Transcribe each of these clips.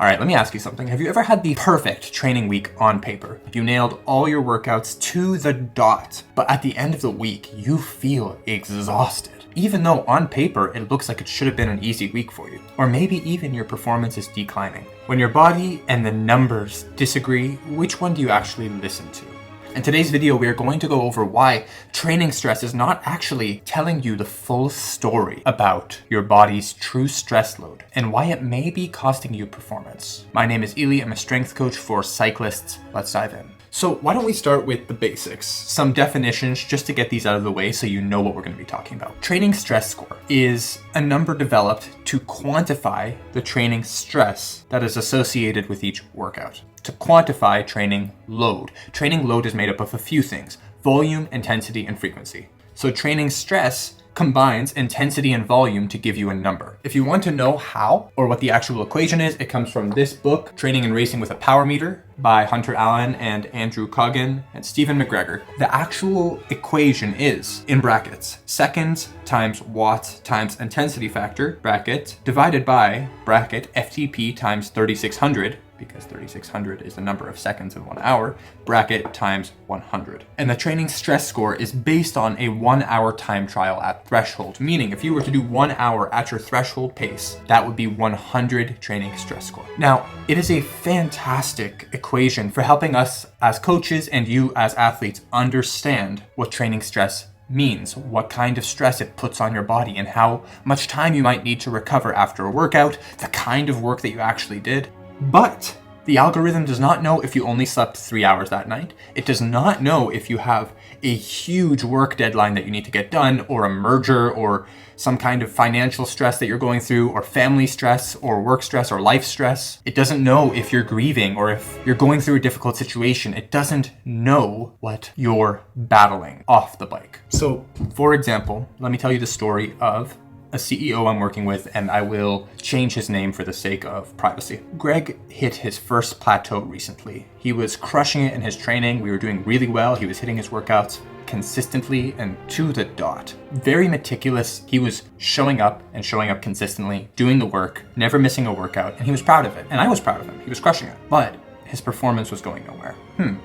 All right, let me ask you something. Have you ever had the perfect training week on paper? You nailed all your workouts to the dot, but at the end of the week, you feel exhausted, even though on paper, it looks like it should have been an easy week for you. Or maybe even your performance is declining. When your body and the numbers disagree, which one do you actually listen to? In today's video, we are going to go over why training stress is not actually telling you the full story about your body's true stress load and why it may be costing you performance. My name is Eli. I'm a strength coach for cyclists. Let's dive in. So why don't we start with the basics, some definitions just to get these out of the way so you know what we're going to be talking about. Training stress score is a number developed to quantify the training stress that is associated with each workout. To quantify training load. Training load is made up of a few things: volume, intensity, and frequency. So training stress combines intensity and volume to give you a number. If you want to know how or what the actual equation is, it comes from this book, Training and Racing with a Power Meter by Hunter Allen and Andrew Coggin and Stephen McGregor. The actual equation is, in brackets, seconds times watts times intensity factor, bracket, divided by, bracket, FTP times 3600, because 3600 is the number of seconds in 1 hour, bracket times 100. And the training stress score is based on a 1 hour time trial at threshold, meaning if you were to do 1 hour at your threshold pace, that would be 100 training stress score. Now, it is a fantastic equation for helping us as coaches and you as athletes understand what training stress means, what kind of stress it puts on your body, and how much time you might need to recover after a workout, the kind of work that you actually did. But the algorithm does not know if you only slept 3 hours that night. It does not know if you have a huge work deadline that you need to get done, or a merger, or some kind of financial stress that you're going through, or family stress, or work stress, or life stress. It doesn't know if you're grieving or if you're going through a difficult situation. It doesn't know what you're battling off the bike. So, for example, let me tell you the story of a CEO I'm working with, and I will change his name for the sake of privacy. Greg hit his first plateau recently. He was crushing it in his training. We were doing really well. He was hitting his workouts consistently and to the dot. Very meticulous. He was showing up consistently, doing the work, never missing a workout, and he was proud of it. And I was proud of him. He was crushing it. But his performance was going nowhere. In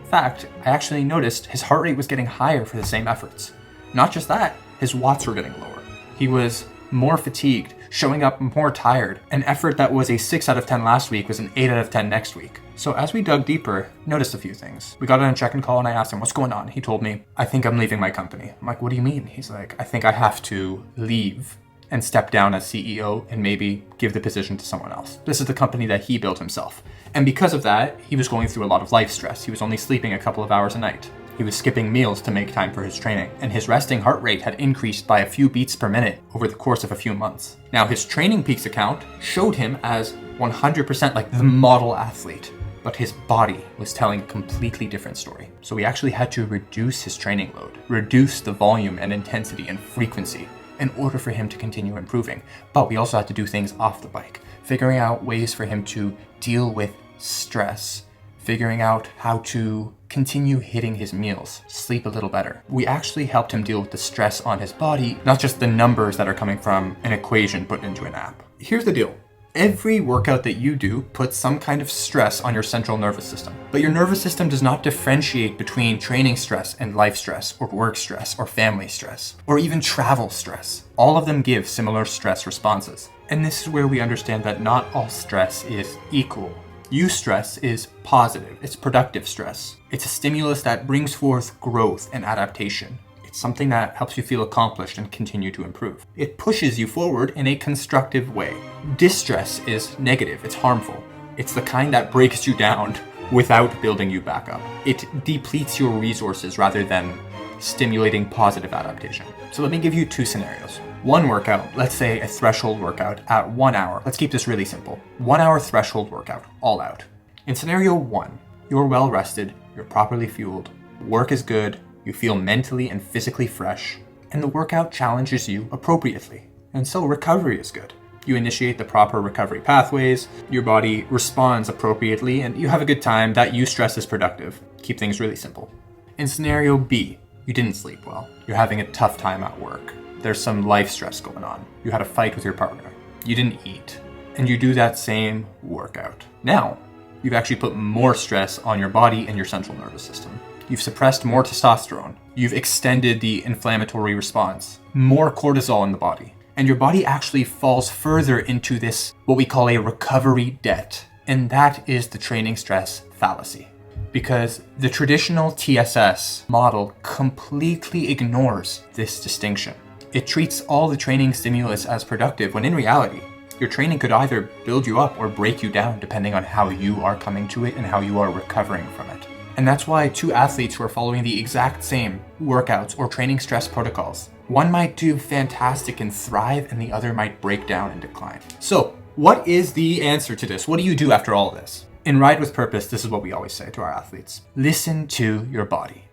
fact, I actually noticed his heart rate was getting higher for the same efforts. Not just that, his watts were getting lower. He was more fatigued, showing up more tired. An effort that was a 6 out of 10 last week was an 8 out of 10 next week. So as we dug deeper, noticed a few things. We got on a check-in call and I asked him, what's going on? He told me, I think I'm leaving my company. I'm like, what do you mean? He's like, I think I have to leave and step down as CEO and maybe give the position to someone else. This is the company that he built himself. And because of that, he was going through a lot of life stress. He was only sleeping a couple of hours a night. He was skipping meals to make time for his training, and his resting heart rate had increased by a few beats per minute over the course of a few months. Now, his Training Peaks account showed him as 100% like the model athlete, but his body was telling a completely different story. So we actually had to reduce his training load, reduce the volume and intensity and frequency in order for him to continue improving. But we also had to do things off the bike, figuring out ways for him to deal with stress, figuring out how to continue hitting his meals, sleep a little better. We actually helped him deal with the stress on his body, not just the numbers that are coming from an equation put into an app. Here's the deal. Every workout that you do puts some kind of stress on your central nervous system. But your nervous system does not differentiate between training stress and life stress, or work stress, or family stress, or even travel stress. All of them give similar stress responses. And this is where we understand that not all stress is equal. Eustress is positive. It's productive stress. It's a stimulus that brings forth growth and adaptation. It's something that helps you feel accomplished and continue to improve. It pushes you forward in a constructive way. Distress is negative. It's harmful. It's the kind that breaks you down without building you back up. It depletes your resources rather than stimulating positive adaptation. So let me give you two scenarios. One workout, let's say a threshold workout at 1 hour. Let's keep this really simple. 1 hour threshold workout, all out. In scenario 1, you're well rested, you're properly fueled, work is good, you feel mentally and physically fresh, and the workout challenges you appropriately. And so recovery is good. You initiate the proper recovery pathways, your body responds appropriately, and you have a good time. That eustress is productive. Keep things really simple. In scenario B, you didn't sleep well. You're having a tough time at work. There's some life stress going on. You had a fight with your partner. You didn't eat. and you do that same workout. Now, you've actually put more stress on your body and your central nervous system. You've suppressed more testosterone. You've extended the inflammatory response, more cortisol in the body. And your body actually falls further into this, what we call a recovery debt. And that is the training stress fallacy. Because the traditional TSS model completely ignores this distinction. It treats all the training stimulus as productive, when in reality, your training could either build you up or break you down depending on how you are coming to it and how you are recovering from it. And that's why two athletes who are following the exact same workouts or training stress protocols, one might do fantastic and thrive, and the other might break down and decline. So, what is the answer to this? What do you do after all this? In Ride with Purpose, this is what we always say to our athletes. Listen to your body.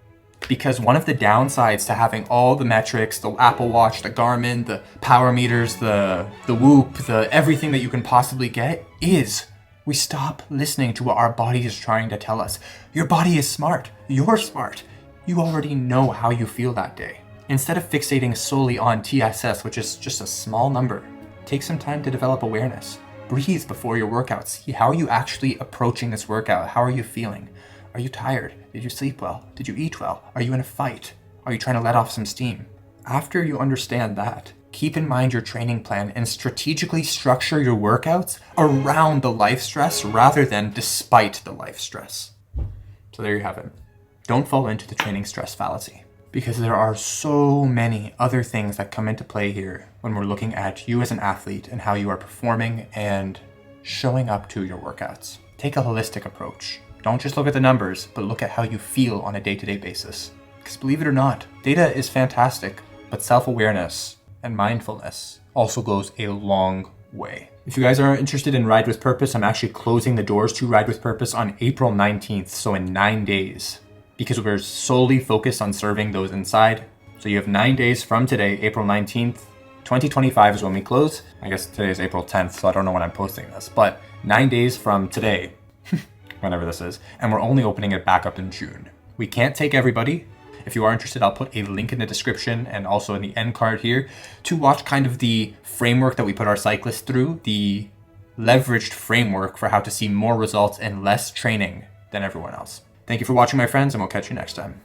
Because one of the downsides to having all the metrics, the Apple Watch, the Garmin, the power meters, the Whoop, the everything that you can possibly get, is we stop listening to what our body is trying to tell us. Your body is smart. You're smart. You already know how you feel that day. Instead of fixating solely on TSS, which is just a small number, take some time to develop awareness. Breathe before your workout. See how are you actually approaching this workout? How are you feeling? Are you tired? Did you sleep well? Did you eat well? Are you in a fight? Are you trying to let off some steam? After you understand that, keep in mind your training plan and strategically structure your workouts around the life stress rather than despite the life stress. So there you have it. Don't fall into the training stress fallacy, because there are so many other things that come into play here when we're looking at you as an athlete and how you are performing and showing up to your workouts. Take a holistic approach. Don't just look at the numbers, but look at how you feel on a day-to-day basis. Because believe it or not, data is fantastic, but self-awareness and mindfulness also goes a long way. If you guys are interested in Ride with Purpose, I'm actually closing the doors to Ride with Purpose on April 19th, so in 9 days, because we're solely focused on serving those inside. So you have 9 days from today, April 19th, 2025 is when we close. I guess today is April 10th, so I don't know when I'm posting this, but 9 days from today, whenever this is, and we're only opening it back up in June. We can't take everybody. If you are interested, I'll put a link in the description and also in the end card here to watch kind of the framework that we put our cyclists through, the leveraged framework for how to see more results and less training than everyone else. Thank you for watching, my friends, and we'll catch you next time.